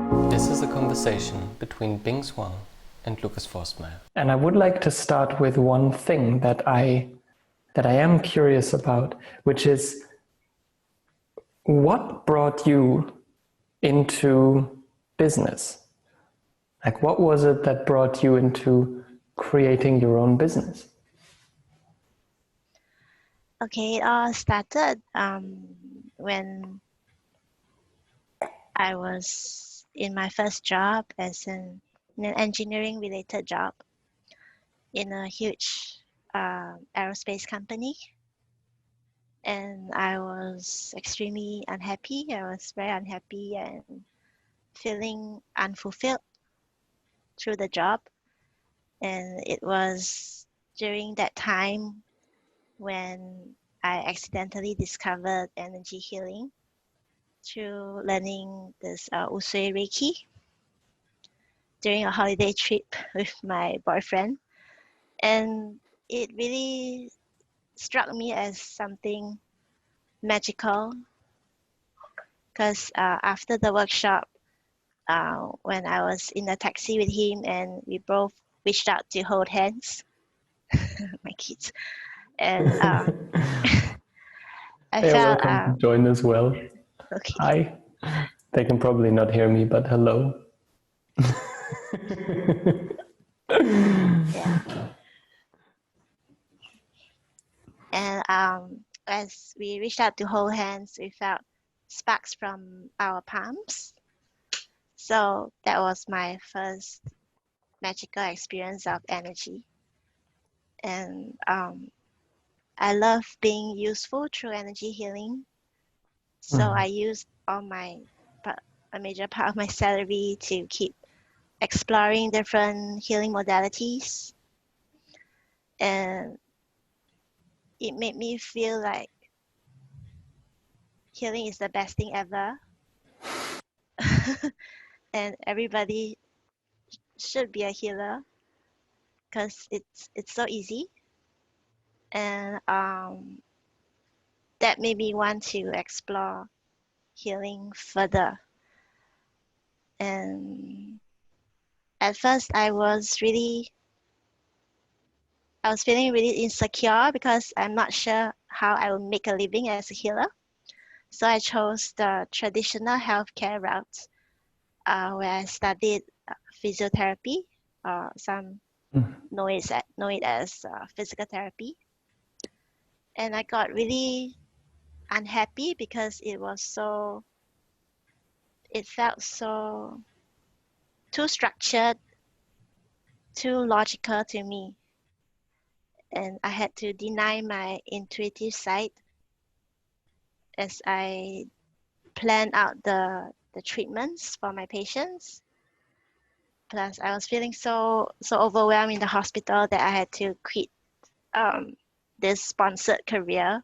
This is a conversation between Bingz Huang and Lucas Forstmeyer. And I would like to start with one thing that I am curious about, which is what brought you into business? Like, what was it that brought you into creating your own business? Okay, it all started when I was in my first job as an engineering related job in a huge aerospace company. And I was extremely unhappy. I was very unhappy and feeling unfulfilled through the job. And it was during that time when I accidentally discovered energy healing through learning this Usui Reiki during a holiday trip with my boyfriend. And it really struck me as something magical because after the workshop, when I was in a taxi with him and we both reached out to hold hands, my kids, and I They are felt welcome to join as well. okay. Hi. They can probably not hear me, but hello. Yeah. And as we reached out to hold hands, we felt sparks from our palms. So that was my first magical experience of energy. And I love being useful through energy healing. So I used all a major part of my salary to keep exploring different healing modalities. And it made me feel like healing is the best thing ever. And everybody should be a healer because it's so easy. And that made me want to explore healing further. And at first I was feeling really insecure because I'm not sure how I will make a living as a healer. So I chose the traditional healthcare route where I studied physiotherapy, or some know it as physical therapy. And I got really unhappy because it felt so too structured, too logical to me. And I had to deny my intuitive side as I planned out the treatments for my patients. Plus, I was feeling so overwhelmed in the hospital that I had to quit this sponsored career.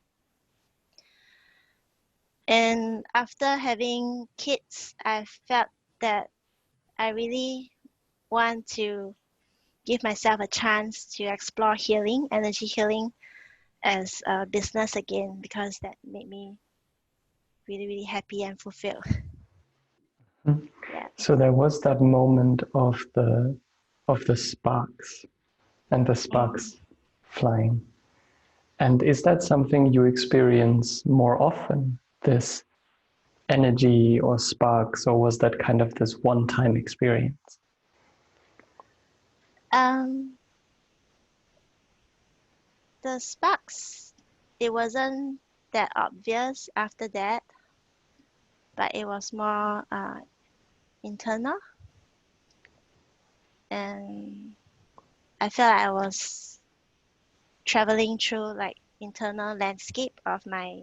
And after having kids, I felt that I really want to give myself a chance to explore healing, energy healing, as a business again, because that made me really, really happy and fulfilled. Yeah. So there was that moment of the sparks and the sparks flying. And is that something you experience more often, this energy or sparks, or was that kind of this one-time experience? The sparks, it wasn't that obvious after that, but it was more internal. And I felt like I was traveling through like internal landscape of my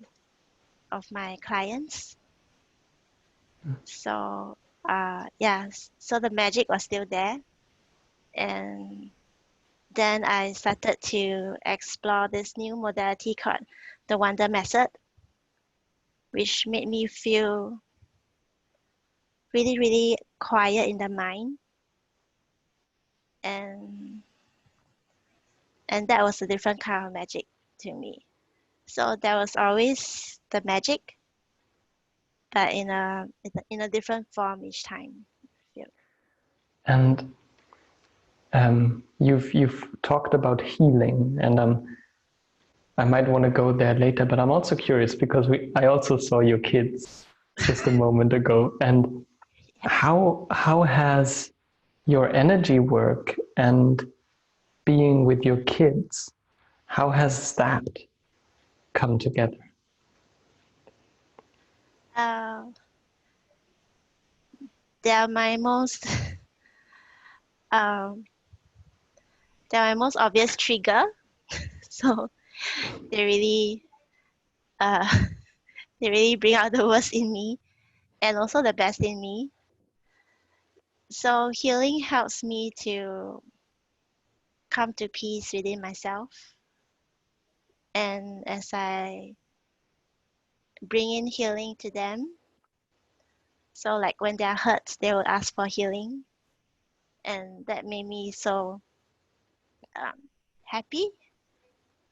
clients. So so the magic was still there. And then I started to explore this new modality called the Wonder Method, which made me feel really, really quiet in the mind. And that was a different kind of magic to me. So there was always the magic, but in a different form each time. And you've talked about healing, and I might want to go there later, but I'm also curious because I also saw your kids just a moment ago, and how has your energy work and being with your kids, how has that come together? They are my most they're my most obvious trigger. So they really uh, they really bring out the worst in me and also the best in me. So healing helps me to come to peace within myself. And as I bring in healing to them, so like when they are hurt, they will ask for healing. And that made me so happy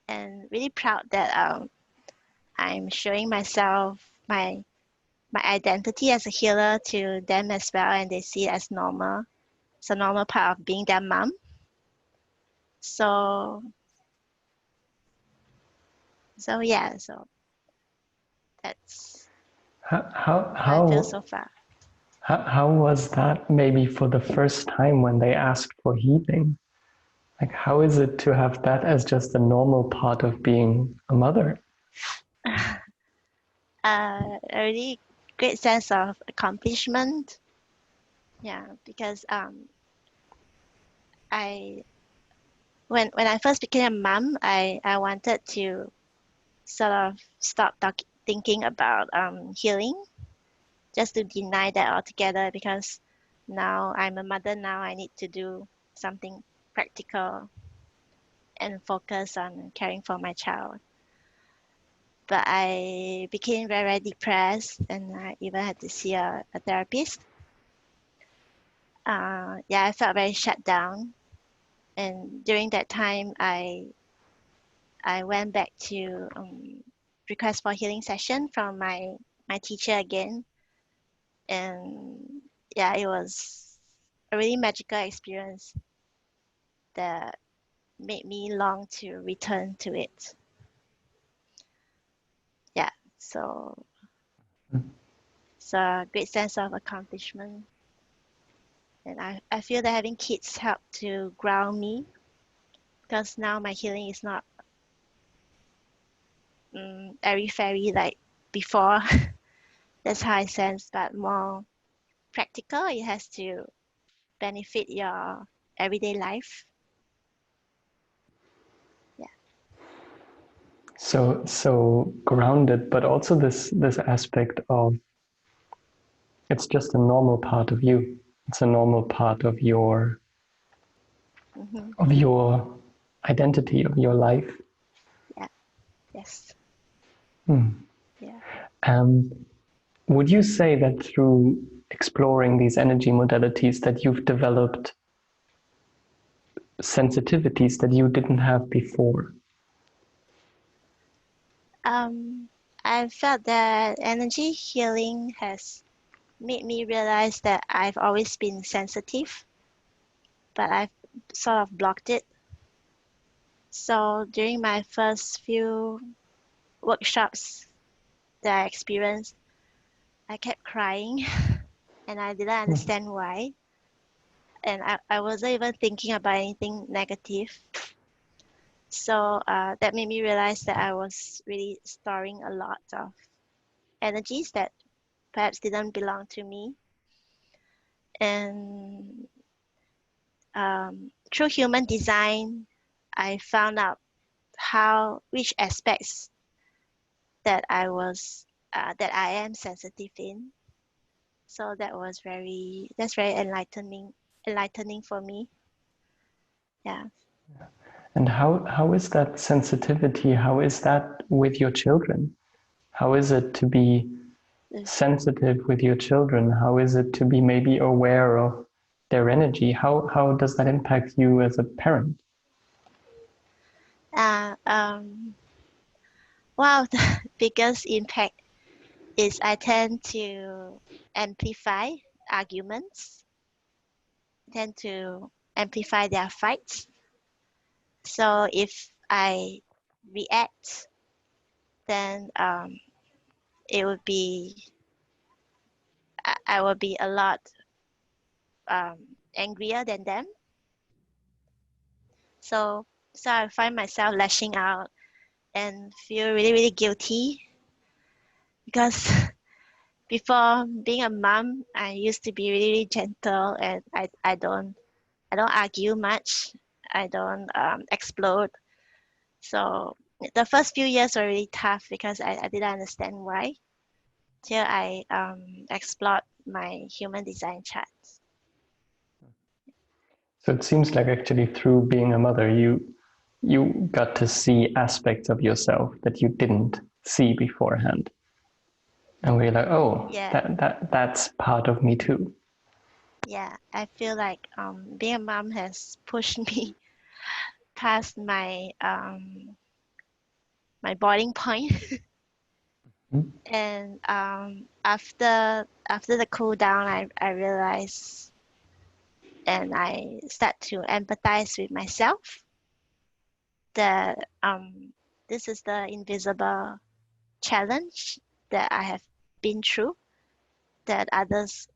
and really proud that I'm showing myself, my identity as a healer to them as well, and they see it as normal. It's a normal part of being their mom. So yeah, so that's How how I feel so far. how was that maybe for the first time when they asked for healing? Like, how is it to have that as just a normal part of being a mother? A really great sense of accomplishment. Yeah, because I when I first became a mom, I wanted to sort of stop thinking about healing, just to deny that altogether, because now I'm a mother. Now I need to do something practical and focus on caring for my child. But I became very, very depressed, and I even had to see a therapist. Yeah, I felt very shut down. And during that time, I went back to request for healing session from my teacher again. And yeah, it was a really magical experience that made me long to return to it. Yeah, so it's a great sense of accomplishment. And I feel that having kids helped to ground me, because now my healing is not airy-fairy like before. That's how I sense, but more practical. It has to benefit your everyday life. Yeah. So grounded, but also this aspect of it's just a normal part of you. It's a normal part of your identity, of your life. Yeah. Yes. Yeah. Would you say that through exploring these energy modalities that you've developed sensitivities that you didn't have before? I felt that energy healing has made me realize that I've always been sensitive, but I've sort of blocked it. So during my first few workshops that I experienced, I kept crying and I didn't understand why. And I wasn't even thinking about anything negative. So that made me realize that I was really storing a lot of energies that perhaps didn't belong to me. And through human design, I found out which aspects that that I am sensitive in. So that's very enlightening for me. Yeah. And how is that sensitivity? How is that with your children? How is it to be sensitive with your children? How is it to be maybe aware of their energy? How does that impact you as a parent? Wow, the biggest impact is I tend to amplify arguments. tend to amplify their fights. So if I react, then it would be I will be a lot angrier than them. So I find myself lashing out and feel really, really guilty because before being a mom, I used to be really, really gentle, and I don't argue much. I don't explode. So the first few years were really tough because I didn't understand why till I explored my human design charts. So it seems like actually through being a mother, you got to see aspects of yourself that you didn't see beforehand. And we're like, oh, Yeah. that's part of me too. Yeah, I feel like being a mom has pushed me past my boiling point. Mhm. And after the cool down, I realized and I start to empathize with myself that this is the invisible challenge that I have been through that others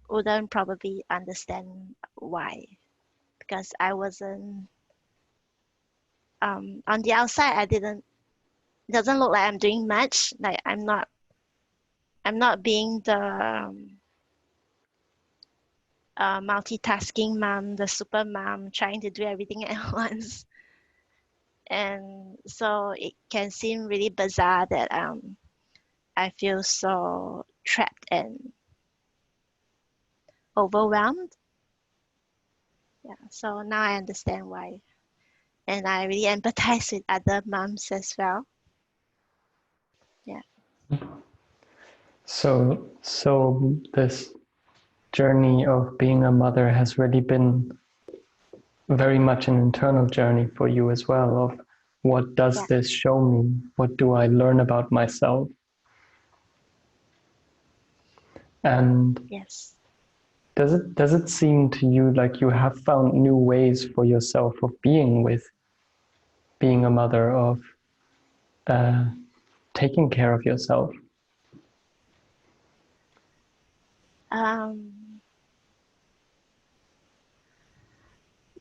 wouldn't probably understand why, because I wasn't on the outside. I didn't It doesn't look like I'm doing much. Like I'm not being the multitasking mom, the super mom, trying to do everything at once. And so it can seem really bizarre that I feel so trapped and overwhelmed. Yeah. So now I understand why, and I really empathize with other moms as well. Yeah. So this journey of being a mother has really been very much an internal journey for you as well, of what does Yeah. this show me? What do I learn about myself? And Yes. does it seem to you like you have found new ways for yourself of being with being a mother, of uh, taking care of yourself?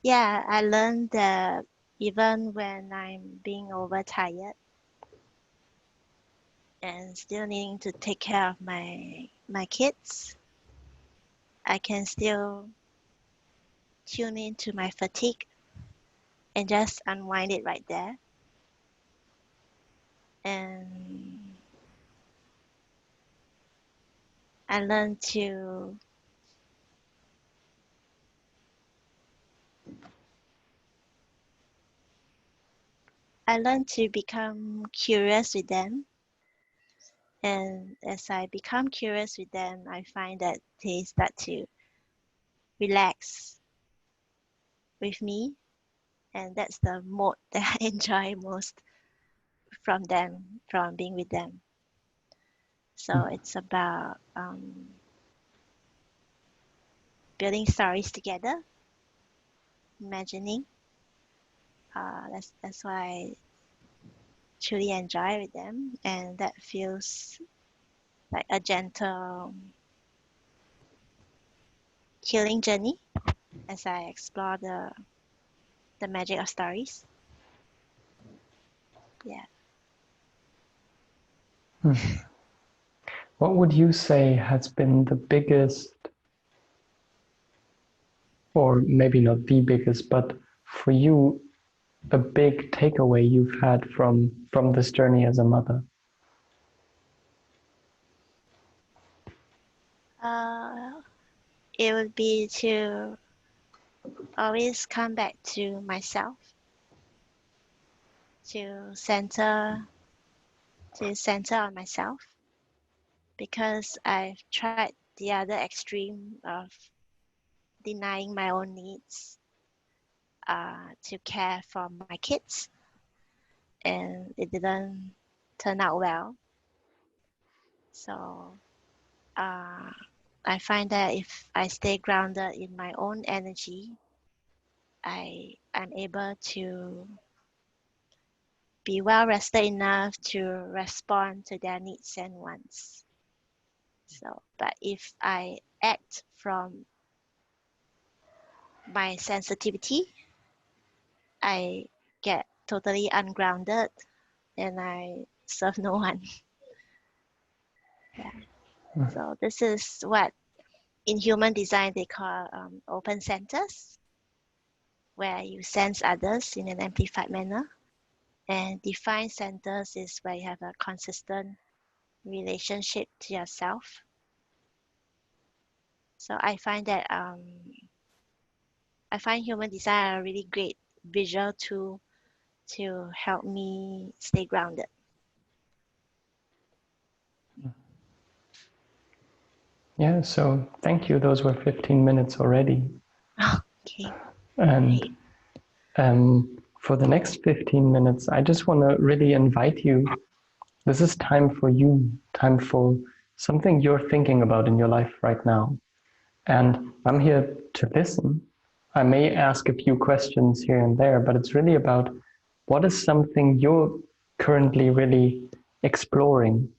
Yeah, I learned that even when I'm being overtired and still needing to take care of my kids, I can still tune into my fatigue and just unwind it right there. And I learned to become curious with them. And as I become curious with them, I find that they start to relax with me. And that's the mode that I enjoy most from them, from being with them. So it's about building stories together, imagining. That's why I truly enjoy with them, and that feels like a gentle healing journey as I explore the magic of stories. Yeah. What would you say has been the biggest, or maybe not the biggest, but for you, a big takeaway you've had from this journey as a mother? Uh, it would be to always come back to myself, to center on myself, because I've tried the other extreme of denying my own needs to care for my kids, and it didn't turn out well. So I find that if I stay grounded in my own energy, I'm able to be well rested enough to respond to their needs and wants. So, but if I act from my sensitivity, I get totally ungrounded and I serve no one. Yeah. So this is what in human design they call open centers, where you sense others in an amplified manner. And defined centers is where you have a consistent relationship to yourself. So I find that I find human design a really great visual tool to help me stay grounded. Yeah, so thank you. Those were 15 minutes already. Okay. And for the next 15 minutes, I just want to really invite you. This is time for you, time for something you're thinking about in your life right now. And I'm here to listen. I may ask a few questions here and there, but it's really about what is something you're currently really exploring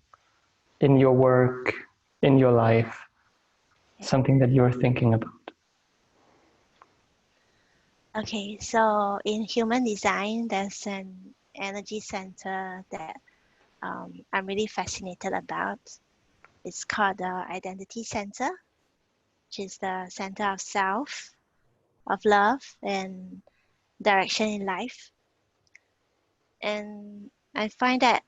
in your work, in your life, something that you're thinking about. Okay, so in human design, there's an energy center that I'm really fascinated about. It's called the identity center, which is the center of self, of love, and direction in life. And I find that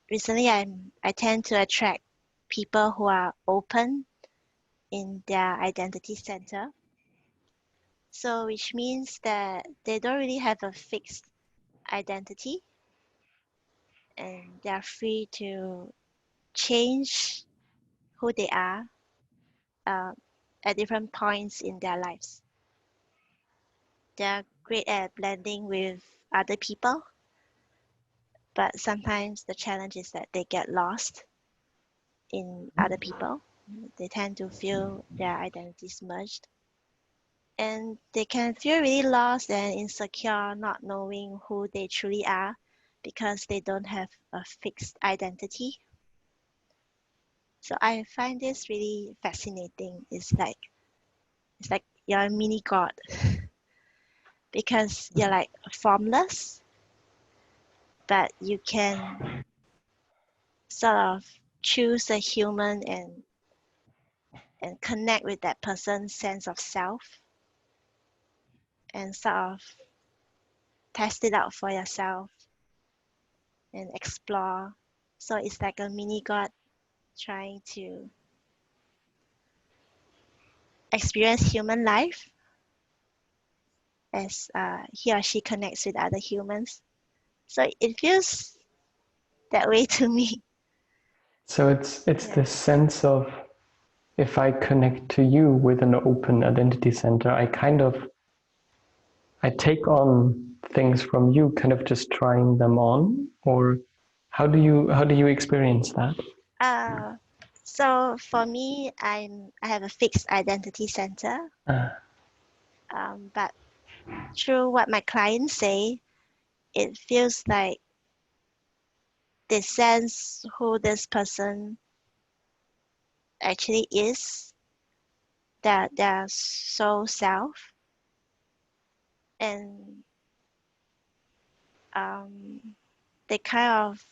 recently I tend to attract people who are open in their identity center. So which means that they don't really have a fixed identity and they are free to change who they are uh, at different points in their lives. They are great at blending with other people, but sometimes the challenge is that they get lost in other people. They tend to feel their identities merged. And they can feel really lost and insecure, not knowing who they truly are because they don't have a fixed identity. So I find this really fascinating. It's like you're a mini god because you're like formless, but you can sort of choose a human and connect with that person's sense of self and sort of test it out for yourself and explore. So it's like a mini god trying to experience human life as he or she connects with other humans. So it feels that way to me. So it's this sense of, if I connect to you with an open identity center, I take on things from you, kind of just trying them on, or how do you experience that? So for me, I have a fixed identity center, Uh, but through what my clients say, it feels like they sense who this person actually is, their soul self, and they kind of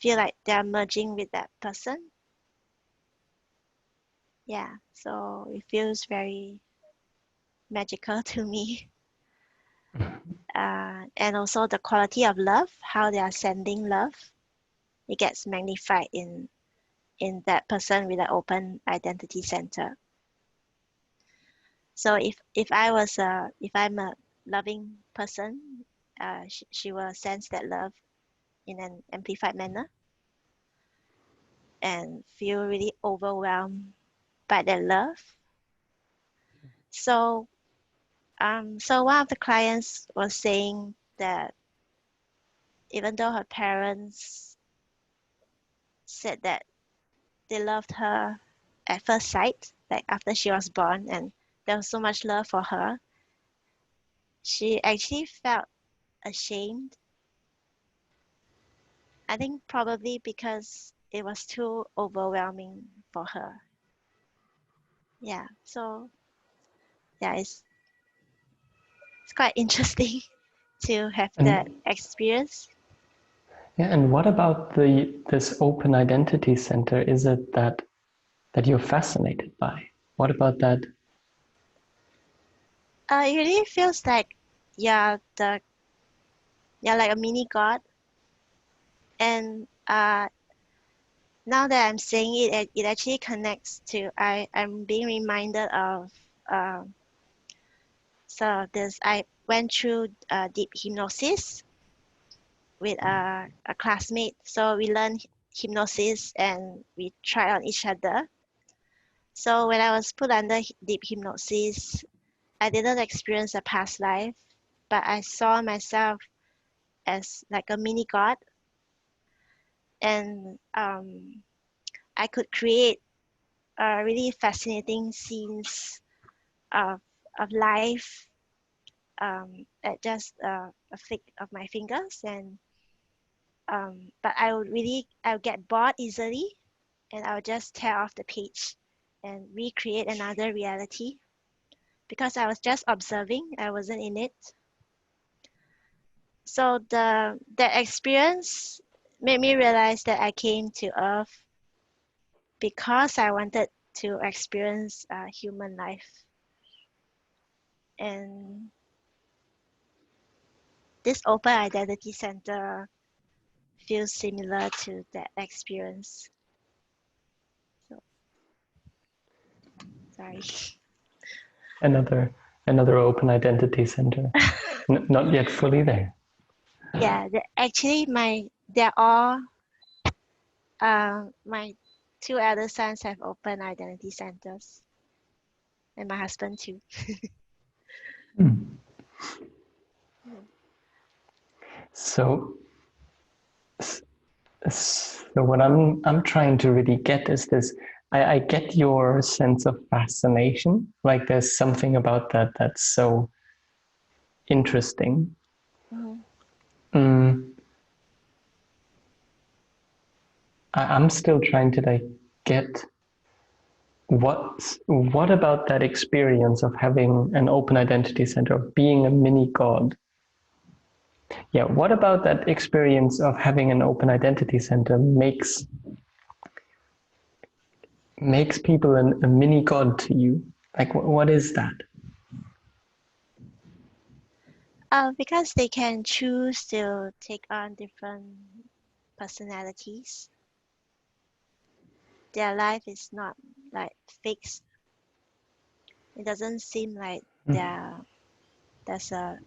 feel like they're merging with that person. Yeah, so it feels very magical to me. And also the quality of love, how they are sending love, it gets magnified in that person with an open identity center. So if I'm a loving person, she will sense that love in an amplified manner and feel really overwhelmed by that love. So so one of the clients was saying that even though her parents said that they loved her at first sight, like after she was born, and there was so much love for her. She actually felt ashamed. I think probably because it was too overwhelming for her. Yeah, so yeah, it's quite interesting to have that And experience. yeah, and what about this open identity center is it that you're fascinated by? What about that? It really feels like you're like a mini god, and now that I'm saying it, it actually connects to I'm being reminded of so this I went through deep hypnosis with a classmate. So we learned hypnosis and we tried on each other. So when I was put under deep hypnosis, I didn't experience a past life, but I saw myself as like a mini god, and I could create really fascinating scenes of life at just a flick of my fingers, and but I would get bored easily, and I would just tear off the page and recreate another reality because I was just observing, I wasn't in it. So that experience made me realize that I came to Earth because I wanted to experience human life, and this open identity center feels similar to that experience. So sorry. Another open identity center. Not yet fully there. Yeah, actually they're all my two elder sons have open identity centers, and my husband too. Hmm. So what I'm trying to really get is this. I get your sense of fascination. Like there's something about that that's so interesting. Mm-hmm. Mm, I'm still trying to like get what about that experience of having an open identity center, of being a mini god. Yeah, what about that experience of having an open identity center makes people a mini god to you? Like what is that? Because they can choose to take on different personalities. Their life is not like fixed. It doesn't seem like there's a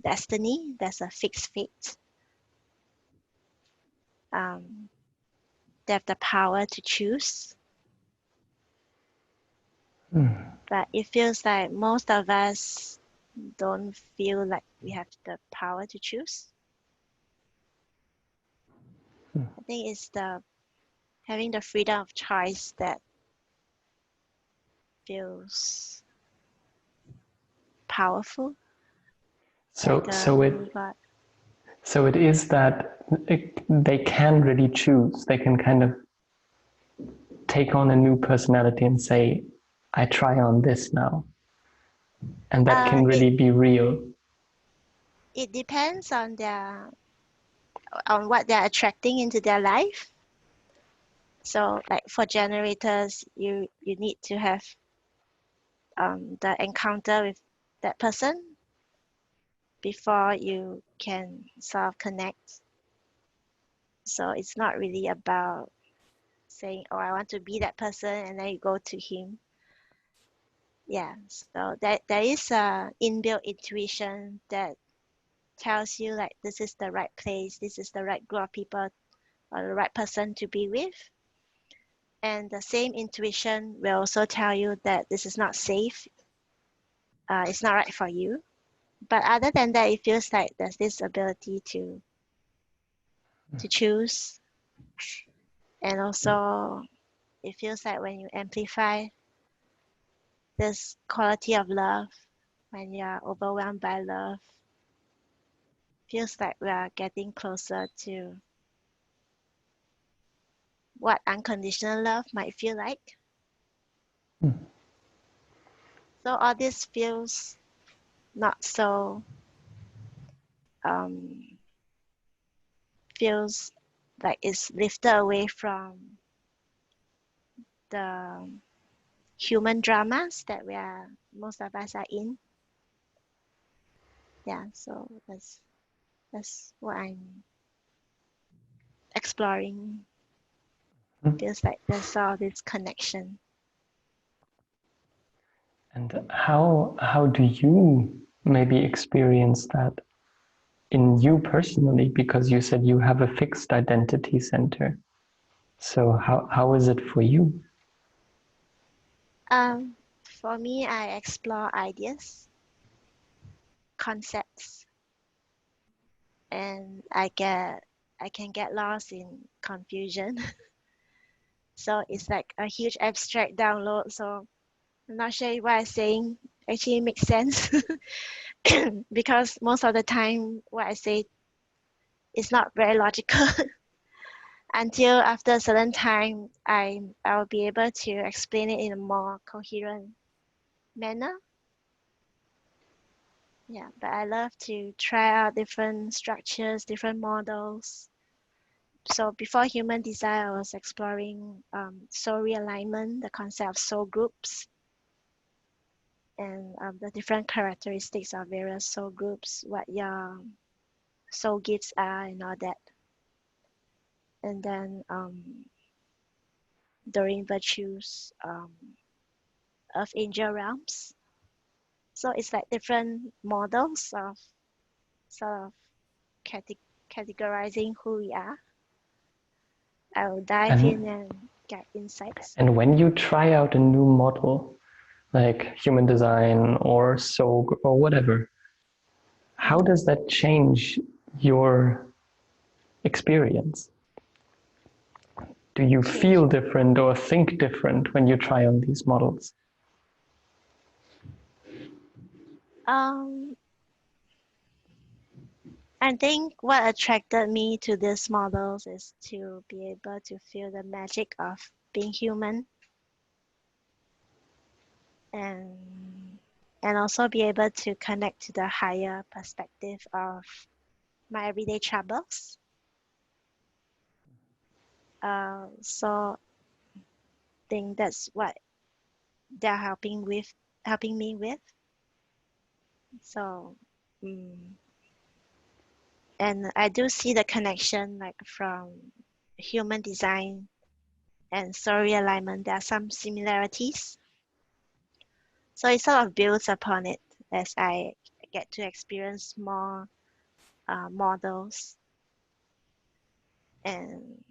destiny, there's a fixed fate. They have the power to choose, but it feels like most of us don't feel like we have the power to choose. I think it's the having the freedom of choice that feels powerful. So Like a so it mini god. so it is that they can really choose. They can kind of take on a new personality and say, I try on this now. And that can It really be real. it depends on what they're attracting into their life. So like for generators, you need to have the encounter with that person before you can sort of connect. So it's not really about saying, oh, I want to be that person, and then you go to him. Yeah, so there is a inbuilt intuition that tells you like this is the right place, this is the right group of people, or the right person to be with. And the same intuition will also tell you that this is not safe, it's not right for you. But other than that, it feels like there's this ability to choose, and also it feels like when you amplify this quality of love, when you're overwhelmed by love, feels like we are getting closer to what unconditional love might feel like. So all this feels not so, feels like it's lifted away from the human dramas that most of us are in. Yeah, so that's what I'm exploring. Feels like there's all this connection. And how do you maybe experience that in you personally? Because you said you have a fixed identity center. So how is it for you? For me, I explore ideas, concepts, and I can get lost in confusion. So it's like a huge abstract download. So I'm not sure what I'm saying actually makes sense because most of the time what I say is not very logical. Until after a certain time, I'll be able to explain it in a more coherent manner. Yeah, but I love to try out different structures, different models. So before human design, I was exploring soul realignment, the concept of soul groups, and the different characteristics of various soul groups, what your soul gifts are, and all that. And then during virtues of angel realms. So it's like different models of sort of categorizing who we are. I will dive in and get insights. And when you try out a new model, like human design or SOG or whatever, how does that change your experience? Do you feel different or think different when you try on these models? I think what attracted me to these models is to be able to feel the magic of being human and also be able to connect to the higher perspective of my everyday troubles. So I think that's what they're helping me with. So and I do see the connection like from human design and soul realignment. There are some similarities. So it sort of builds upon it as I get to experience more models. And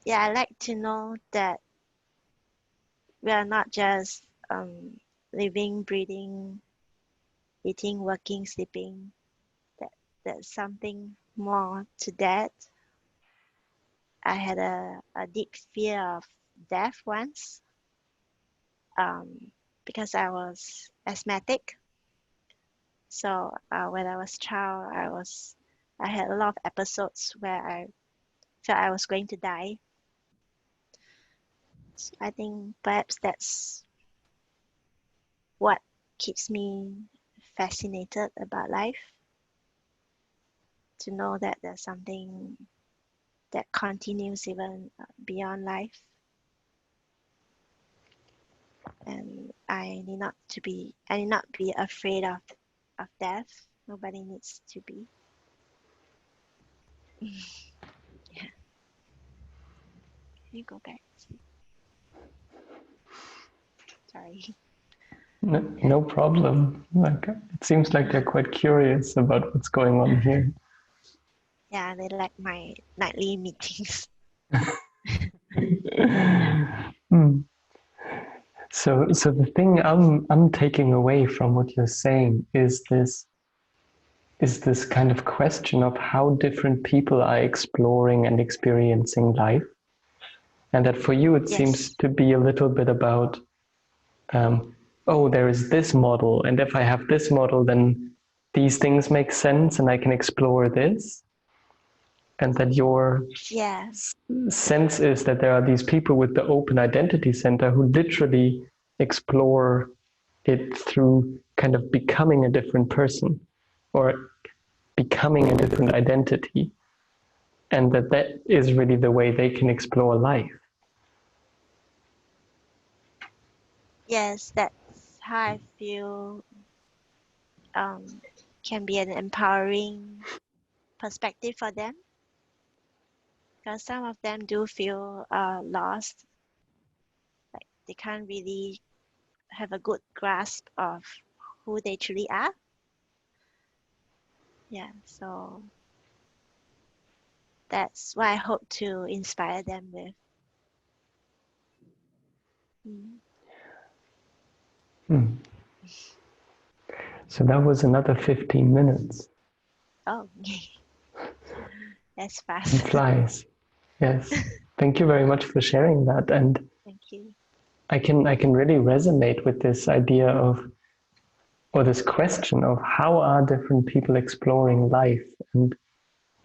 yeah, I like to know that we are not just living, breathing, eating, working, sleeping. That there's something more to that. I had a deep fear of death once because I was asthmatic. So when I was a child, I had a lot of episodes where I felt I was going to die. So I think perhaps that's what keeps me fascinated about life. To know that there's something that continues even beyond life. And I need not be afraid of death. Nobody needs to be. Yeah. Can you go back? Sorry. No problem. Like it seems like they're quite curious about what's going on here. Yeah, they like my nightly meetings. So the thing I'm taking away from what you're saying is this kind of question of how different people are exploring and experiencing life. And that for you, it Yes. seems to be a little bit about, oh, there is this model. And if I have this model, then these things make sense and I can explore this. And that your Yeah. sense is that there are these people with the Open Identity Center who literally explore it through kind of becoming a different person or becoming a different identity. And that is really the way they can explore life. Yes, that's how I feel can be an empowering perspective for them. Because some of them do feel lost. Like they can't really have a good grasp of who they truly are. Yeah, so that's what I hope to inspire them with. So that was another 15 minutes. Oh, that's It fast. flies. Yes. Thank you very much for sharing that. And Thank you. I can really resonate with this idea of, or this question of, how are different people exploring life? And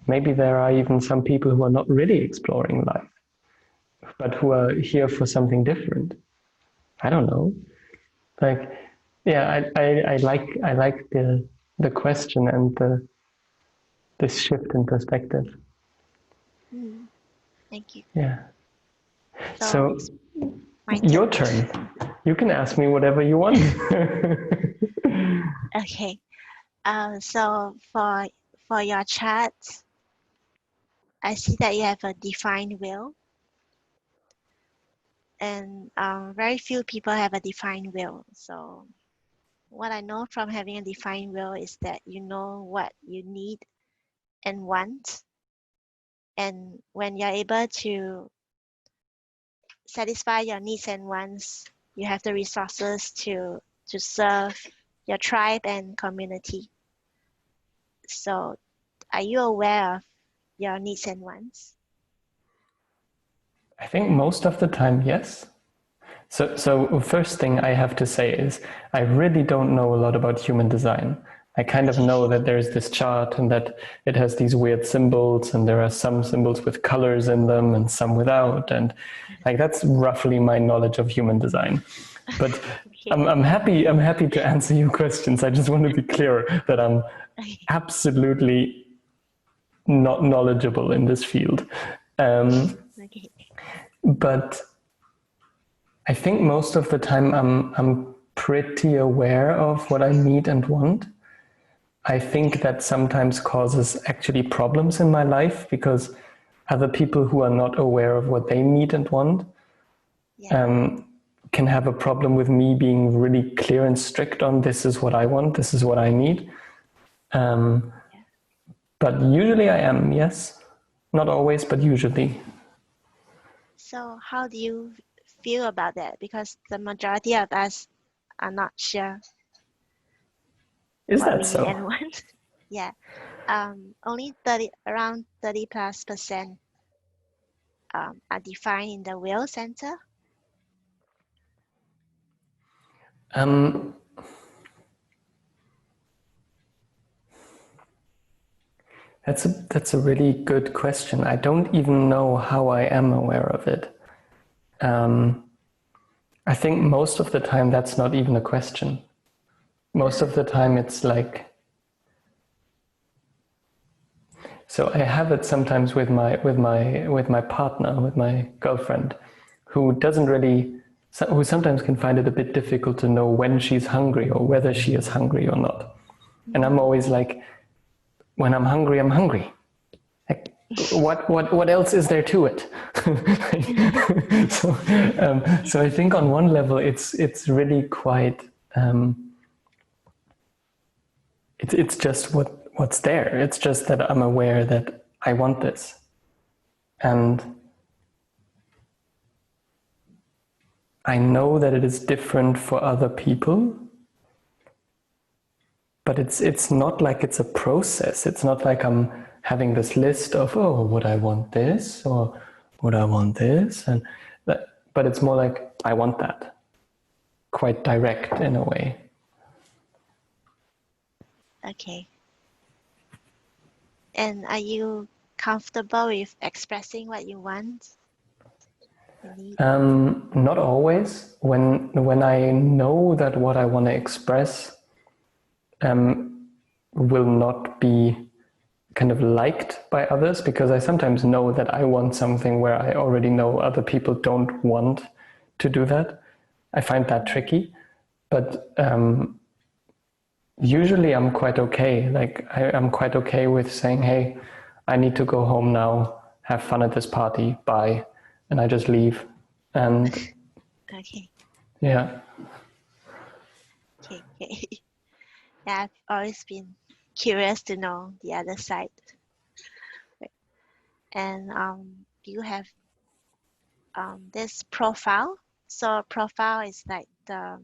maybe there are even some people who are not really exploring life, but who are here for something different. I don't know. Like, yeah, I like the question and this shift in perspective. Thank you. Yeah. So So it's my your turn. turn. You can ask me whatever you want. Okay. So for your chart, I see that you have a defined will, and very few people have a defined will. So what I know from having a defined will is that you know what you need and want, and when you're able to satisfy your needs and wants, you have the resources to serve your tribe and community. So are you aware of your needs and wants? I think most of the time, yes. So first thing I have to say is I really don't know a lot about human design. I kind of know that there's this chart and that it has these weird symbols, and there are some symbols with colors in them and some without, and like that's roughly my knowledge of human design. But Okay. I'm happy to answer your questions. I just want to be clear that I'm absolutely not knowledgeable in this field. Okay. But I think most of the time I'm pretty aware of what I need and want. I think that sometimes causes actually problems in my life because other people who are not aware of what they need and want can have a problem with me being really clear and strict on, this is what I want, this is what I need. But usually I am, yes. Not always, but usually. So how do you feel about that? Because the majority of us are not sure Is what that we so? need and want. Yeah. Only around 30+% are defined in the will center. That's a really good question. I don't even know how I am aware of it. I think most of the time that's not even a question. Most of the time it's like, so I have it sometimes with my partner, with my girlfriend, who who sometimes can find it a bit difficult to know when she's hungry or whether she is hungry or not. And I'm always like, when I'm hungry, I'm hungry. Like, what else is there to it? So I think on one level it's really quite it's just what's there. It's just that I'm aware that I want this, and I know that it is different for other people. But it's not like it's a process. It's not like I'm having this list of, oh, would I want this? Or would I want this? And that, but it's more like, I want that. Quite direct in a way. Okay. And are you comfortable with expressing what you want? You need? Not always. When I know that what I want to express will not be kind of liked by others, because I sometimes know that I want something where I already know other people don't want to do that. I find that tricky, but usually I'm quite okay. Like I'm quite okay with saying, hey, I need to go home now, have fun at this party, bye. And I just leave. And Okay. yeah. Okay. Yeah, I've always been curious to know the other side. And do you have this profile? So profile is like the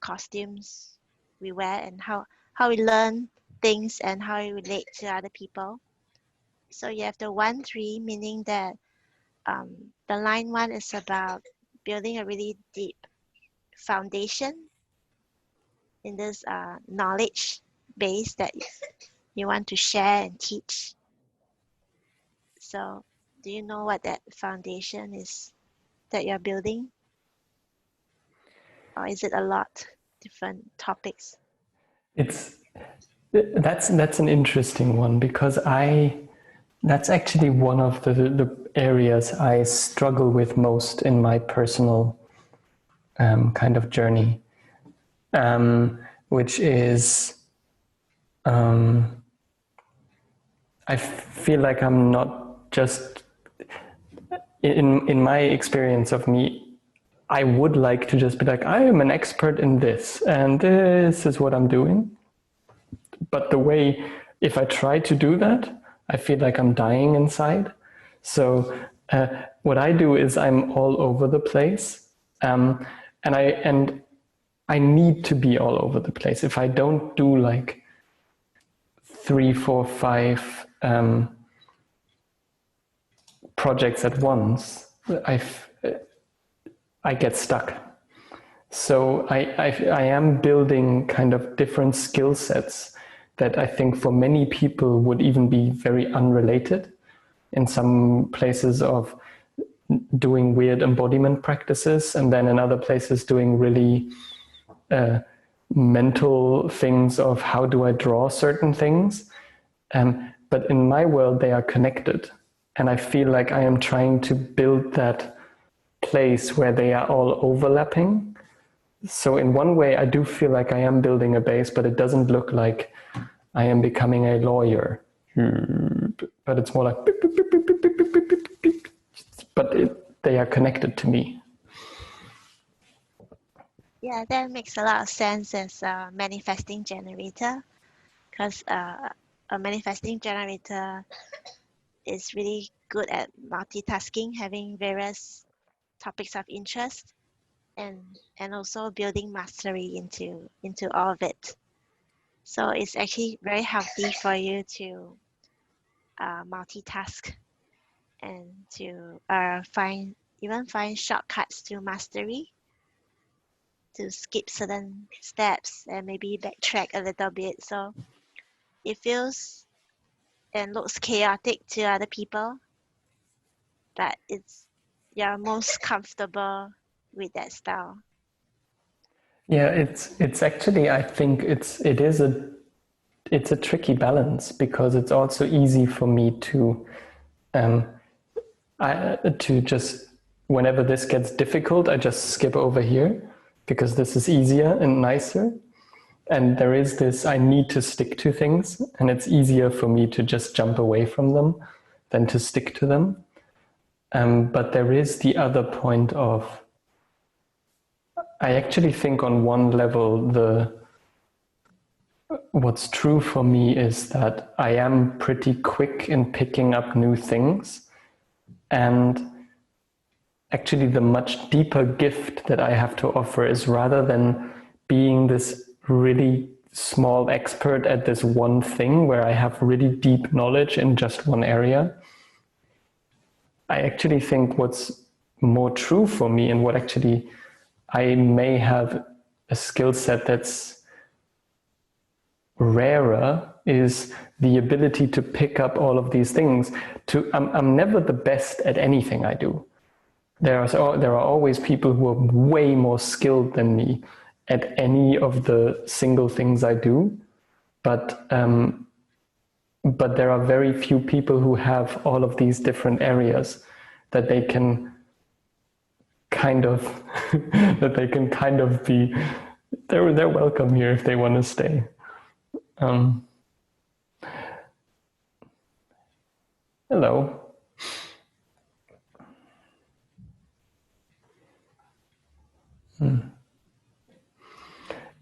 costumes we wear and how we learn things and how we relate to other people. So you have the 1-3, meaning that the line 1 is about building a really deep foundation in this knowledge base that you want to share and teach. So do you know what that foundation is that you're building? Or is it a lot different topics? That's an interesting one, because that's actually one of the areas I struggle with most in my personal kind of journey, which is I feel like I'm not just in my experience of me. I would like to just be like, I am an expert in this, and this is what I'm doing. But the way, if I try to do that, I feel like I'm dying inside. So what I do is I'm all over the place, and I need to be all over the place. If I don't do like 3, 4, 5 projects at once, I get stuck. So I am building kind of different skill sets that I think for many people would even be very unrelated. In some places of doing weird embodiment practices, and then in other places doing really mental things of how do I draw certain things. But in my world, they are connected. And I feel like I am trying to build that place where they are all overlapping. So in one way, I do feel like I am building a base, but it doesn't look like I am becoming a lawyer. But it's more like, but they are connected to me. Yeah, that makes a lot of sense as a manifesting generator, because a manifesting generator is really good at multitasking, having various topics of interest, and also building mastery into all of it. So it's actually very healthy for you to multitask and to find shortcuts to mastery, to skip certain steps and maybe backtrack a little bit. So it feels and looks chaotic to other people, but you're most comfortable with that style. Yeah, it's actually, I think it's a tricky balance, because it's also easy for me to just, whenever this gets difficult, I just skip over here because this is easier and nicer. And there is this, I need to stick to things, and it's easier for me to just jump away from them than to stick to them. But there is the other point of, I actually think on one level, what's true for me is that I am pretty quick in picking up new things. And actually the much deeper gift that I have to offer is, rather than being this really small expert at this one thing where I have really deep knowledge in just one area, I actually think what's more true for me, and what actually I may have a skill set that's rarer, is the ability to pick up all of these things. I'm never the best at anything I do. There are always people who are way more skilled than me at any of the single things I do, but there are very few people who have all of these different areas that they can kind of be. They're welcome here if they want to stay. Hello.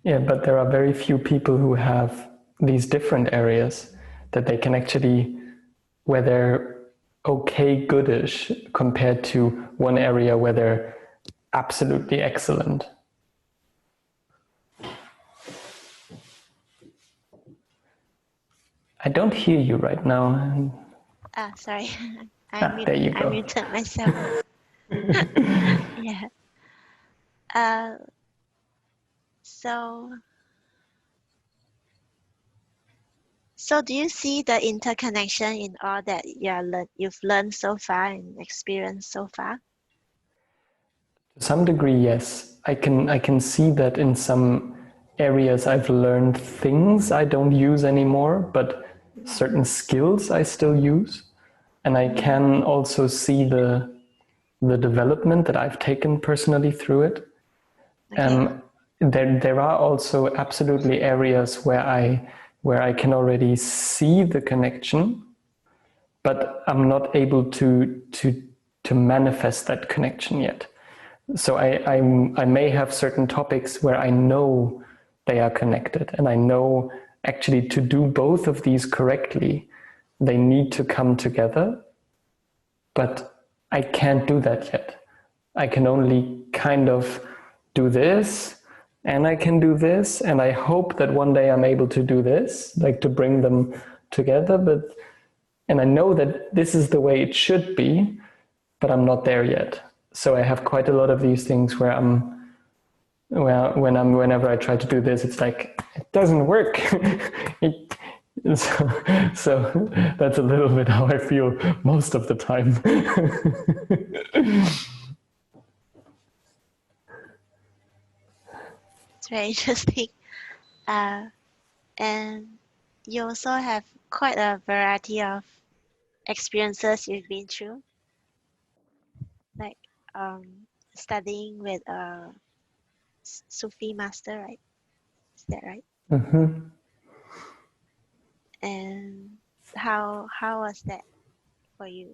Yeah, but there are very few people who have these different areas that they can actually, where they're okay goodish compared to one area where they're absolutely excellent. I don't hear you right now. Sorry. There you go. I muted myself. Yeah. So do you see the interconnection in all that you've learned so far and experienced so far? To some degree, yes. I can see that in some areas I've learned things I don't use anymore, but certain skills I still use. And I can also see the development that I've taken personally through it. Okay. There are also absolutely areas where I can already see the connection, but I'm not able to manifest that connection yet. So I may have certain topics where I know they are connected, and I know actually to do both of these correctly, they need to come together, but I can't do that yet. I can only kind of do this, and I can do this, and I hope that one day I'm able to do this, like to bring them together, and I know that this is the way it should be, but I'm not there yet. So I have quite a lot of these things where whenever I try to do this, it's like, it doesn't work. So that's a little bit how I feel most of the time. It's very interesting. And you also have quite a variety of experiences you've been through, like studying with a Sufi master, right? Is that right? Mm-hmm. And how was that for you?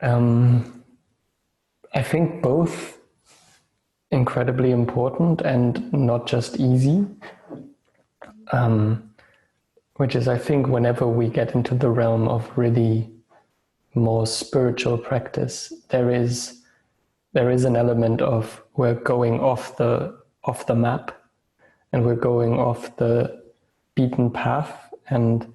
I think both incredibly important and not just easy. Which is, I think, whenever we get into the realm of really more spiritual practice, there is an element of we're going off the map, and we're going off the beaten path, and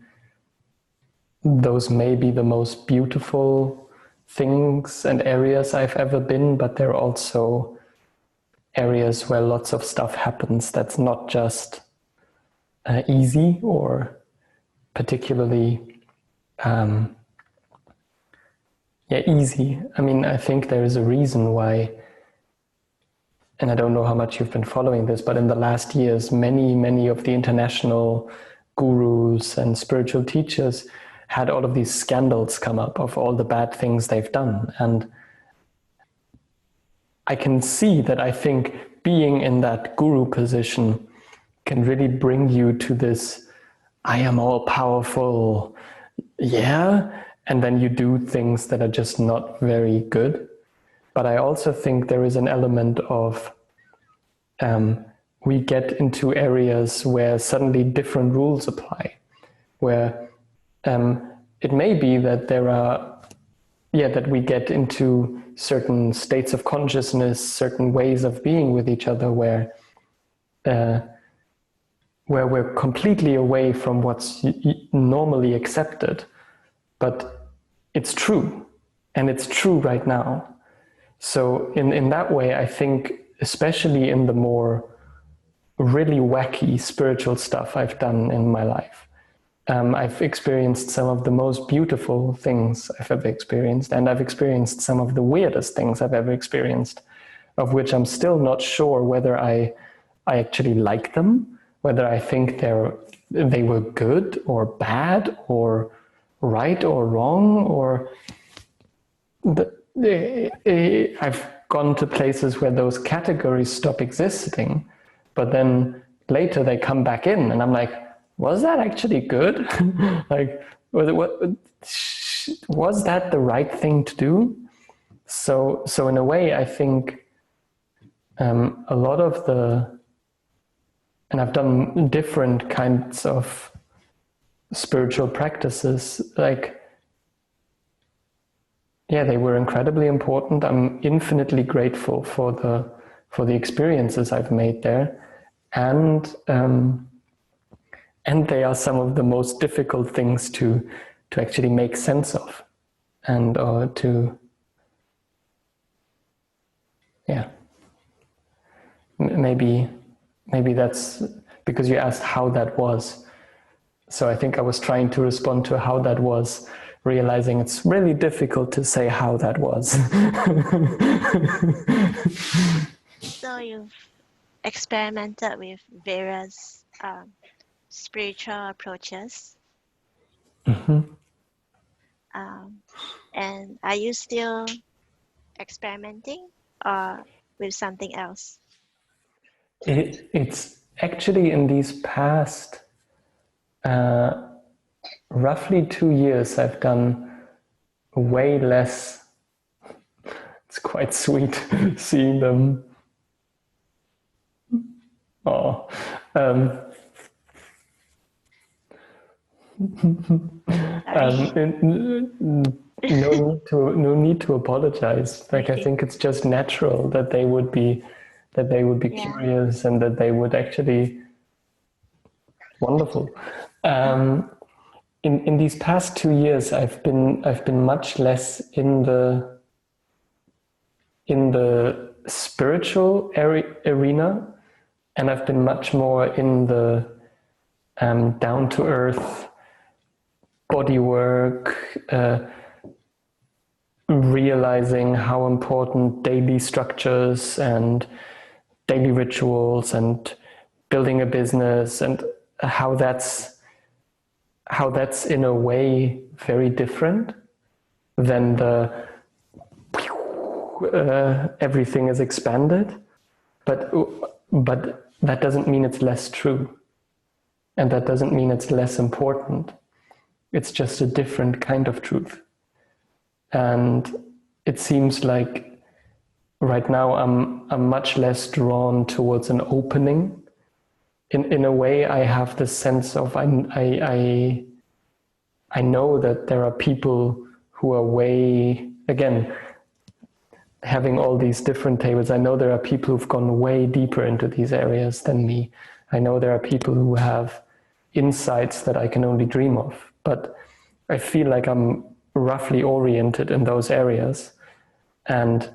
those may be the most beautiful things and areas I've ever been, but they're also areas where lots of stuff happens that's not just easy or particularly easy. I mean, I think there is a reason why, and I don't know how much you've been following this, but in the last years, many of the international gurus and spiritual teachers had all of these scandals come up of all the bad things they've done. And I can see that I think being in that guru position can really bring you to this, I am all powerful, and then you do things that are just not very good. But I also think there is an element of we get into areas where suddenly different rules apply, where it may be that that we get into certain states of consciousness, certain ways of being with each other where we're completely away from what's normally accepted. But it's true, and it's true right now. So in that way, I think, especially in the more really wacky spiritual stuff I've done in my life, I've experienced some of the most beautiful things I've ever experienced, and I've experienced some of the weirdest things I've ever experienced, of which I'm still not sure whether I actually like them, whether I think they were good or bad or right or wrong, or I've gone to places where those categories stop existing, but then later they come back in, and I'm like, was that actually good? Like, was that the right thing to do? So in a way, I think a lot of and I've done different kinds of spiritual practices, like, yeah, they were incredibly important. I'm infinitely grateful for the experiences I've made there, and they are some of the most difficult things to actually make sense of, and maybe that's because you asked how that was. So I think I was trying to respond to how that was, realizing it's really difficult to say how that was. So you've experimented with various spiritual approaches. Mm-hmm. And are you still experimenting or with something else? It's actually in these past roughly 2 years, I've done way less. It's quite sweet seeing them. Oh, no need to apologize. Like, I think it's just natural that they would be curious, and that they would actually wonderful. In these past 2 years, I've been much less in the spiritual arena, and I've been much more in the down to earth body work, realizing how important daily structures and daily rituals and building a business, and how that's in a way very different than the everything is expanded, but that doesn't mean it's less true, and that doesn't mean it's less important. It's just a different kind of truth. And it seems like right now I'm much less drawn towards an opening. In a way, I have the sense of I know that there are people who are way, again, having all these different tables, I know there are people who've gone way deeper into these areas than me. I know there are people who have insights that I can only dream of, but I feel like I'm roughly oriented in those areas. And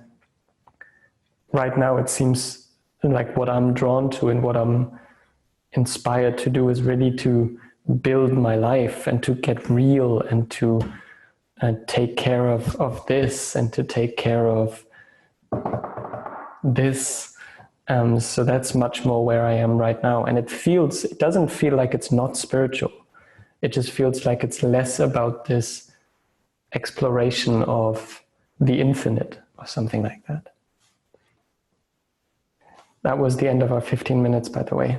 right now it seems like what I'm drawn to and what I'm inspired to do is really to build my life and to get real and to take care of this and to take care of this. So that's much more where I am right now. And it doesn't feel like it's not spiritual. It just feels like it's less about this exploration of the infinite or something like that. That was the end of our 15 minutes, by the way.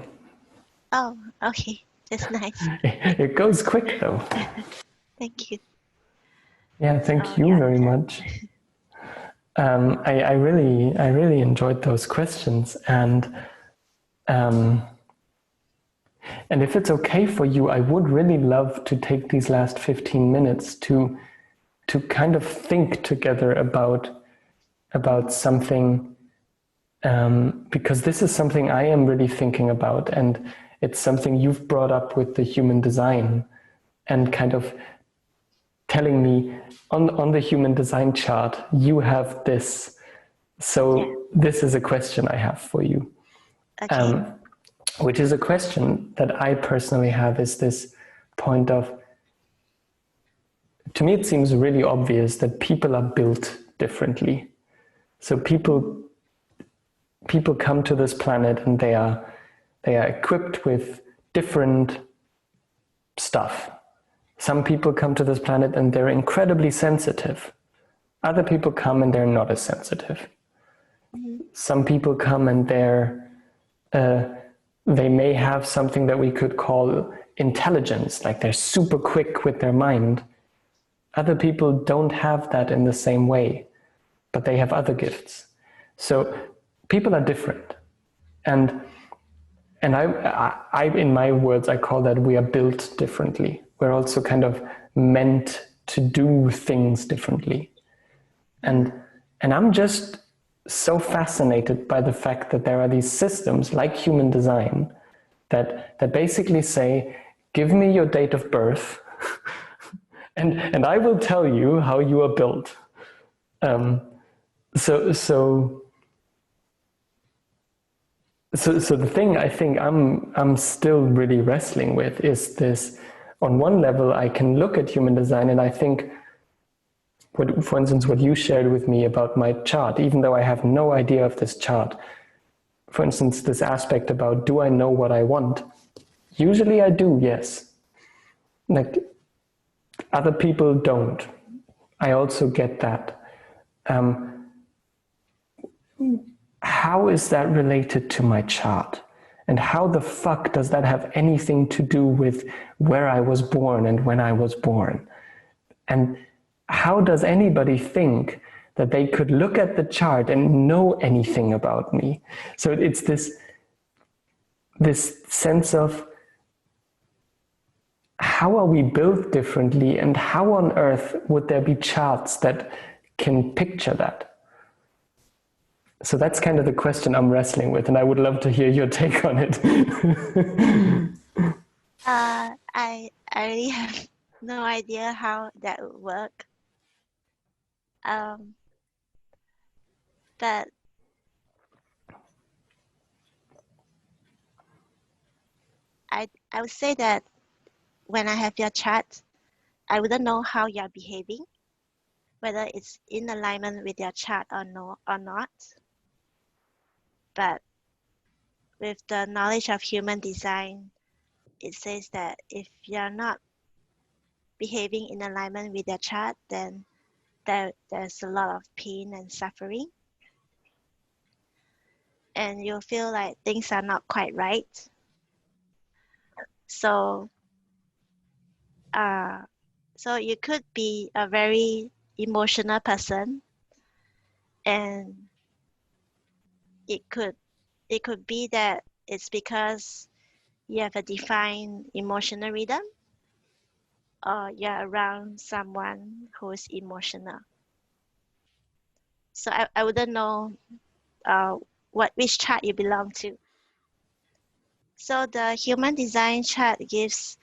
Oh, okay. That's nice. It goes quick, though. Thank you. Yeah, thank you very much. I really enjoyed those questions, and if it's okay for you, I would really love to take these last 15 minutes to kind of think together about something, because this is something I am really thinking about, and it's something you've brought up with the human design, and kind of telling me on the human design chart, you have this. So this is a question I have for you. Okay. Which is a question that I personally have, is this point of, to me it seems really obvious that people are built differently. So people come to this planet and they are equipped with different stuff. Some people come to this planet and they're incredibly sensitive. Other people come and they're not as sensitive. Some people come and they may have something that we could call intelligence, like they're super quick with their mind. Other people don't have that in the same way, but they have other gifts. So people are different. And I, in my words, I call that we are built differently. We're also kind of meant to do things differently. And I'm just so fascinated by the fact that there are these systems like human design that basically say, give me your date of birth and I will tell you how you are built. So the thing I think I'm still really wrestling with is this. On one level, I can look at human design and I think, for instance, what you shared with me about my chart, even though I have no idea of this chart, for instance, this aspect about, do I know what I want? Usually I do, yes. Like, other people don't. I also get that. How is that related to my chart? And how the fuck does that have anything to do with where I was born and when I was born? And how does anybody think that they could look at the chart and know anything about me? So it's this sense of, how are we built differently, and how on earth would there be charts that can picture that? So that's kind of the question I'm wrestling with, and I would love to hear your take on it. I really have no idea how that would work. But I would say that when I have your chart, I wouldn't know how you're behaving, whether it's in alignment with your chart or not. But with the knowledge of human design, it says that if you're not behaving in alignment with your chart, then there's a lot of pain and suffering. And you'll feel like things are not quite right. So you could be a very emotional person, and it could be that it's because you have a defined emotional rhythm, or you're around someone who's emotional. So I wouldn't know which chart you belong to. So the human design chart gives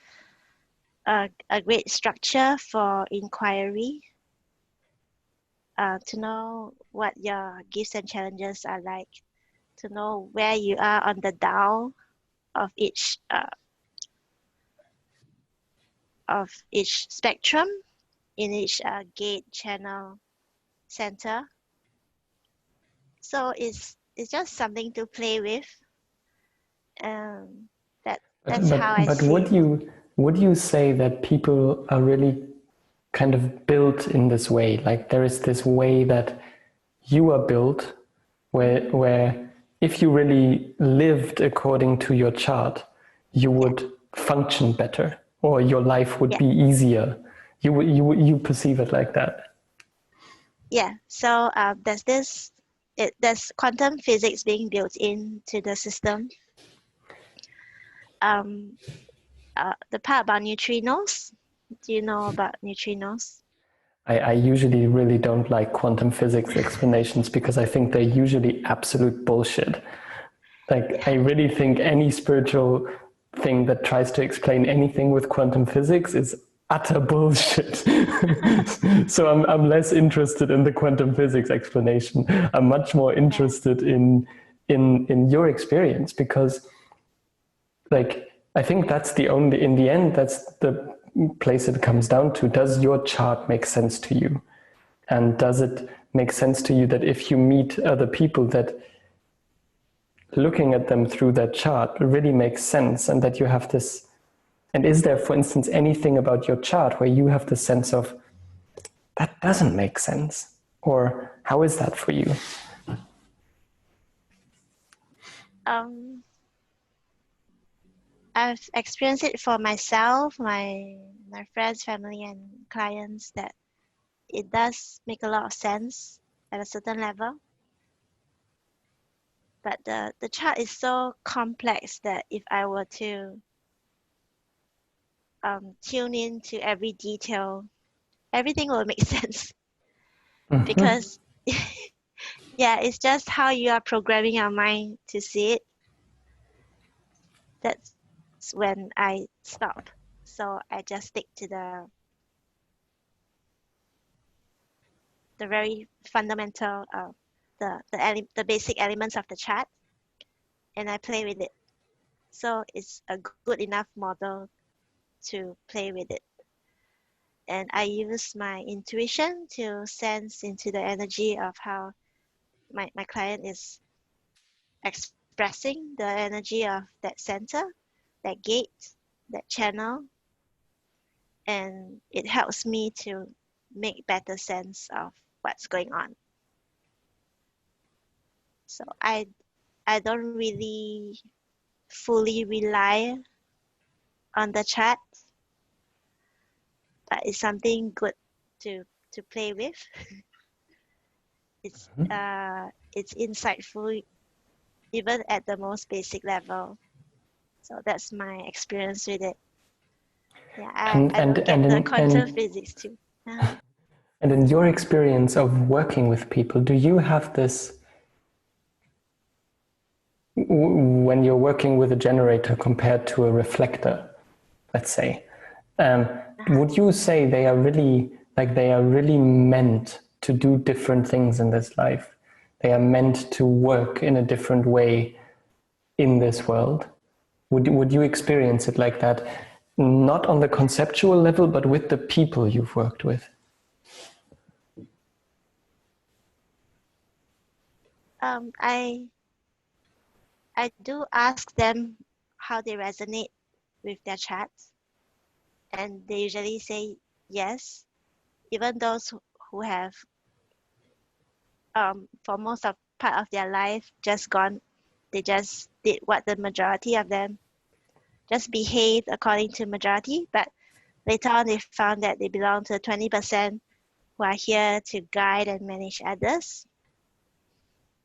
a great structure for inquiry, to know what your gifts and challenges are like, to know where you are on the dial of each spectrum, in each gate, channel, center. So it's just something to play with. That's how I see it. Would you say that people are really kind of built in this way? Like, there is this way that you are built where if you really lived according to your chart, you would function better, or your life would be easier. You perceive it like that? Yeah. So there's quantum physics being built into the system. The part about neutrinos. Do you know about neutrinos? I usually really don't like quantum physics explanations because I think they're usually absolute bullshit. Like, I really think any spiritual thing that tries to explain anything with quantum physics is utter bullshit. So I'm less interested in the quantum physics explanation. I'm much more interested in your experience, because like I think that's the only, in the end, that's the place it comes down to. Does your chart make sense to you? And does it make sense to you that if you meet other people, that looking at them through that chart really makes sense, and that you have this, and is there, for instance, anything about your chart where you have the sense of, that doesn't make sense? Or how is that for you? I've experienced it for myself, my friends, family, and clients, that it does make a lot of sense at a certain level. But the chart is so complex that if I were to tune in to every detail, everything will make sense. Because yeah, it's just how you are programming your mind to see it. That's when I stop. So I just stick to the very fundamental, the basic elements of the chart, and I play with it. So it's a good enough model to play with it. And I use my intuition to sense into the energy of how my client is expressing the energy of that center, that gate, that channel. And it helps me to make better sense of what's going on. So I don't really fully rely on the chat, but it's something good to play with. It's insightful even at the most basic level. So that's my experience with it. Yeah, I don't get the quantum physics too. And in your experience of working with people, do you have this, when you're working with a generator compared to a reflector, let's say, would you say they are really meant to do different things in this life? They are meant to work in a different way in this world? Would you experience it like that? Not on the conceptual level, but with the people you've worked with? I do ask them how they resonate with their chats, and they usually say yes. Even those who have for most of part of their life just gone, they just did what the majority of them just behaved according to majority, but later on they found that they belong to 20% who are here to guide and manage others.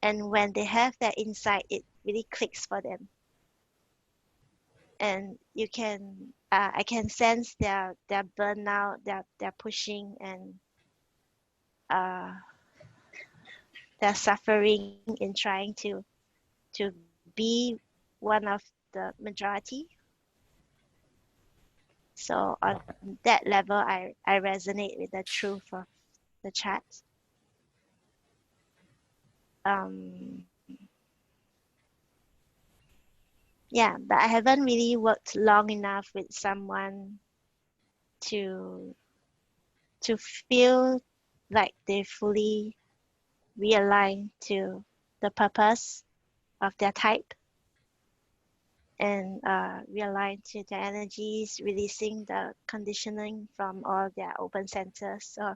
And when they have that insight, it really clicks for them. And you can, I can sense their burnout, their pushing, and their suffering in trying to be one of the majority. So on that level, I resonate with the truth of the chat. Yeah, but I haven't really worked long enough with someone to feel like they fully realign to the purpose of their type, and realign to their energies, releasing the conditioning from all their open centers. So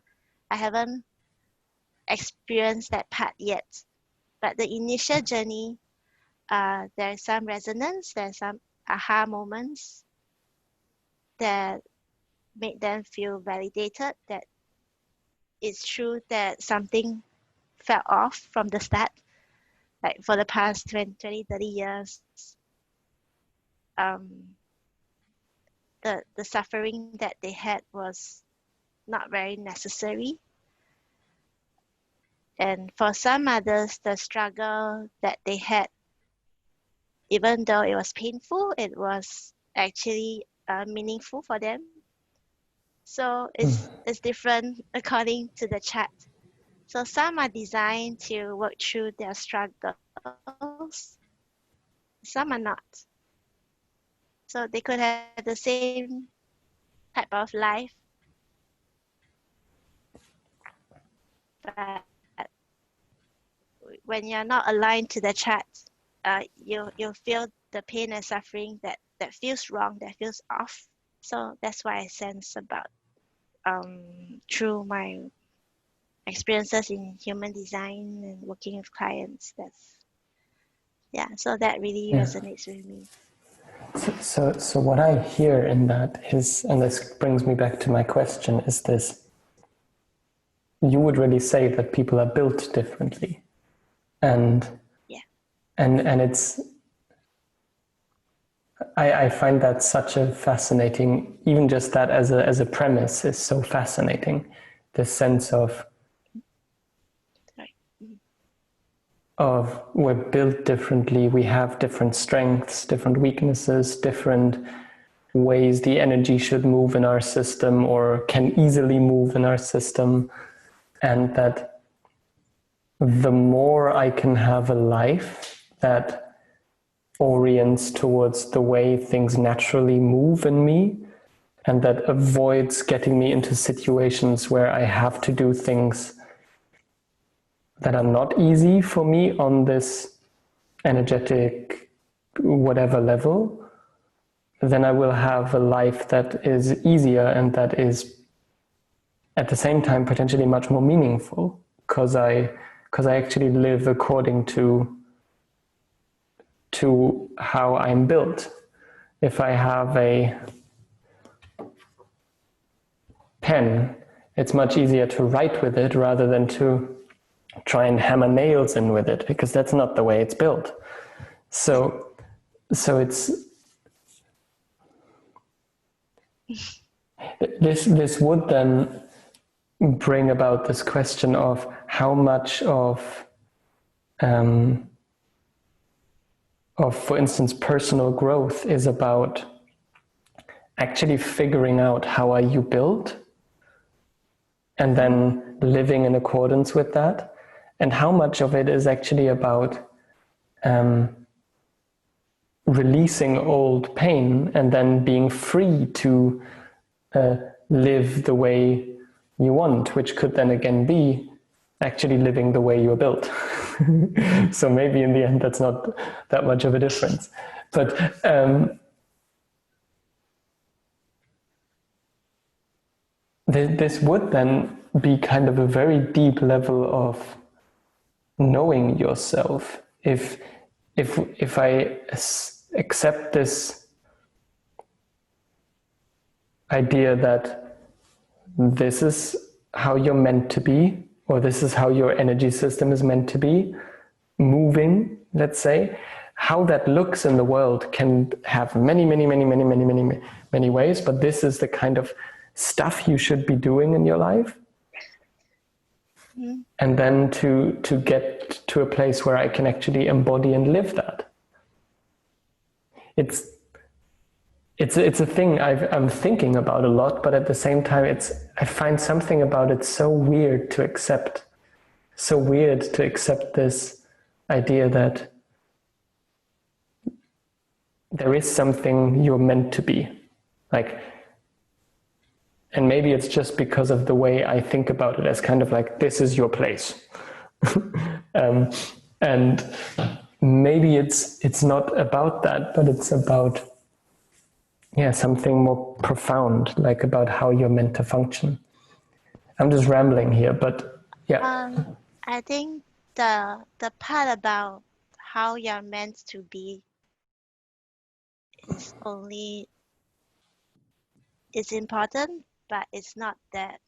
I haven't experienced that part yet. But the initial journey, there's some resonance, there's some aha moments that made them feel validated, that it's true that something fell off from the start. Like for the past 20, 30 years, the suffering that they had was not very necessary. And for some others, the struggle that they had, even though it was painful, it was actually meaningful for them. So it's different according to the chart. So some are designed to work through their struggles, some are not. So they could have the same type of life, but when you're not aligned to the chart, you'll feel the pain and suffering that feels wrong, that feels off. So that's why I sense about through my experiences in human design and working with clients. So that really resonates with me. So what I hear in that is, and this brings me back to my question, is this: you would really say that people are built differently, and it's. I find that such a fascinating, even just that as a premise is so fascinating. This sense of we're built differently, we have different strengths, different weaknesses, different ways the energy should move in our system or can easily move in our system, and that the more I can have a life that orients towards the way things naturally move in me, and that avoids getting me into situations where I have to do things that are not easy for me on this energetic whatever level, then I will have a life that is easier and that is at the same time potentially much more meaningful, because I actually live according to how I'm built. If I have a pen, it's much easier to write with it rather than to try and hammer nails in with it, because that's not the way it's built. So it's this would then bring about this question of how much of for instance personal growth is about actually figuring out how are you built and then living in accordance with that, and how much of it is actually about releasing old pain and then being free to live the way you want, which could then again be actually living the way you're built. So maybe in the end that's not that much of a difference. But this would then be kind of a very deep level of knowing yourself. If I accept this idea that this is how you're meant to be, or this is how your energy system is meant to be, moving, let's say, how that looks in the world can have many ways, but this is the kind of stuff you should be doing in your life. And then to get to a place where I can actually embody and live that. It's a thing I'm thinking about a lot, but at the same time, I find something about it so weird to accept. So weird to accept this idea that there is something you're meant to be. Like, and maybe it's just because of the way I think about it as kind of like, this is your place. And maybe it's not about that, but it's about something more profound, like about how you're meant to function. I'm just rambling here, but yeah. I think the part about how you're meant to be is important, but it's not that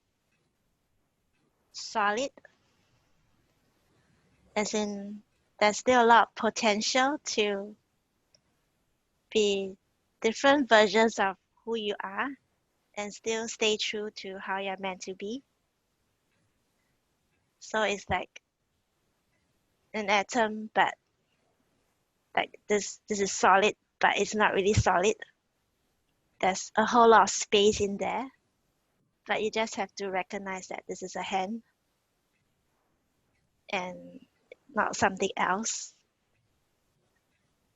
solid. As in, there's still a lot of potential to be different versions of who you are and still stay true to how you're meant to be. So it's like an atom, but like this is solid, but it's not really solid. There's a whole lot of space in there. but you just have to recognize that this is a hand and not something else.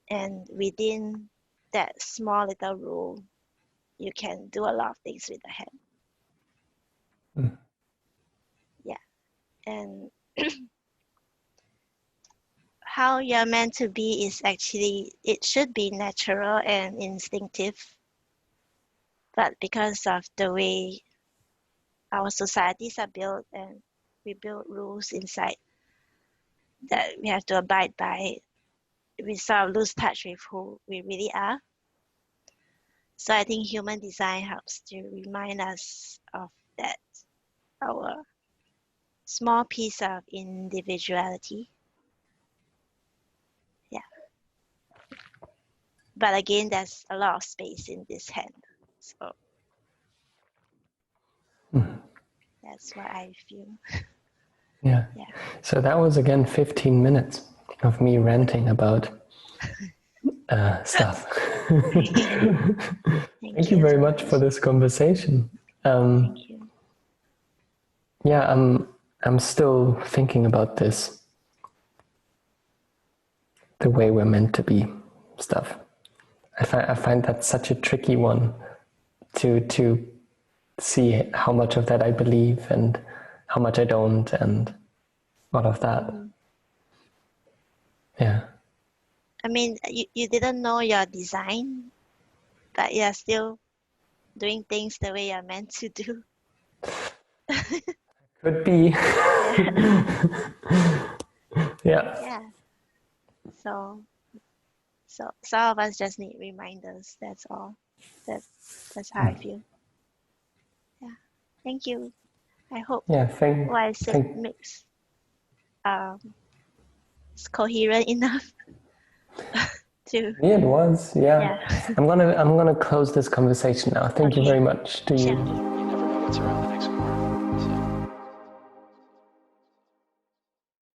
And within that small little rule, you can do a lot of things with the hand. Mm. Yeah. And how you're meant to be is actually, it should be natural and instinctive. But because of the way our societies are built and we build rules inside that we have to abide by, we sort of lose touch with who we really are. So I think human design helps to remind us of that, our small piece of individuality. Yeah. But again, there's a lot of space in this hand. So that's what I feel. Yeah. So that was again 15 minutes of me ranting about stuff. Thank you very much for this conversation. Thank you. Yeah, I'm still thinking about this, the way we're meant to be stuff. I find that such a tricky one to see how much of that I believe and how much I don't, and all of that. Yeah. I mean, you didn't know your design, but you're still doing things the way you're meant to do. Could be. Yeah. Yeah. So some of us just need reminders. That's all. That's how I feel. Yeah. Thank you. I hope what I said makes it's coherent enough to. Yeah, it was. Yeah. I'm gonna close this conversation now. Thank you very much to you. Sure.